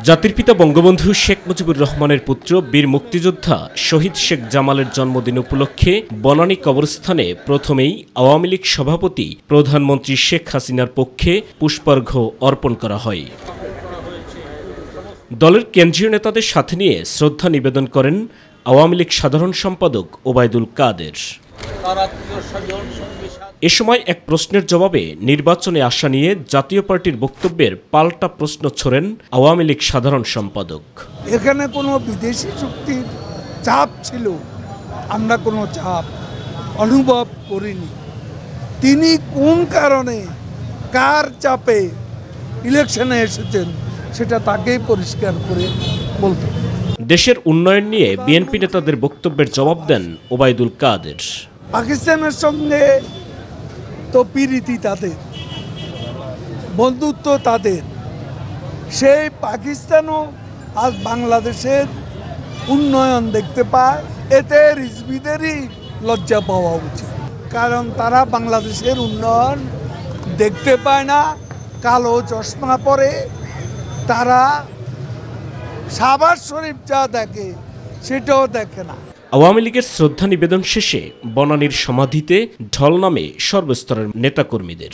জাতির পিতা বঙ্গবন্ধু শেখ মুজিবুর রহমানের পুত্র বীর মুক্তিযোদ্ধা শহীদ শেখ জামালের জন্মদিন উপলক্ষে বনানী কবরস্থানে প্রথমেই আওয়ামী লীগ সভাপতি প্রধানমন্ত্রী শেখ হাসিনার পক্ষে পুষ্পার্ঘ্য অর্পণ করা হয়। দলের কেন্দ্রীয় নেতাদের সাথে নিয়ে শ্রদ্ধা নিবেদন করেন আওয়ামী লীগ সাধারণ সম্পাদক ওবায়দুল কাদের। এ সময় এক প্রশ্নের জবাবে নির্বাচনে আসা নিয়ে জাতীয় পার্টির বক্তব্যের পাল্টা প্রশ্ন ছোড়েন আওয়ামী লীগ সাধারণ সম্পাদক। এখানে কোনো বিদেশি শক্তির চাপ ছিল, আমরা কোনো চাপ অনুভব করিনি। তিনি কোন কারণে কার চাপে ইলেকশনে এসেছেন সেটা তাকেই পরিষ্কার করে বলতে। দেশের উন্নয়ন নিয়ে বিএনপি নেতাদের বক্তব্যের জবাব দেন ওবায়দুল কাদের। পাকিস্তানের সঙ্গে তো প্রীতি তাদের, বন্ধুত্ব তাদের, সেই পাকিস্তানও আজ বাংলাদেশের উন্নয়ন দেখতে পায়, এতে রিজভিদেরই লজ্জা পাওয়া উচিত। কারণ তারা বাংলাদেশের উন্নয়ন দেখতে পায় না, কালো চশমা পরে তারা শাহবাজ শরীফ যা দেখে সেটাও দেখে না। আওয়ামী লীগের শ্রদ্ধা নিবেদন শেষে বনানীর সমাধিতে ঢল নামে সর্বস্তরের নেতাকর্মীদের।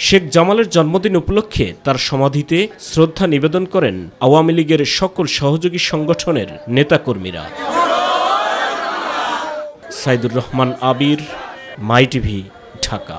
শেখ জামালের জন্মদিন উপলক্ষে তার সমাধিতে শ্রদ্ধা নিবেদন করেন আওয়ামী লীগের সকল সহযোগী সংগঠনের নেতাকর্মীরা। সাইদুর রহমান আবির, মাই টিভি, ঢাকা।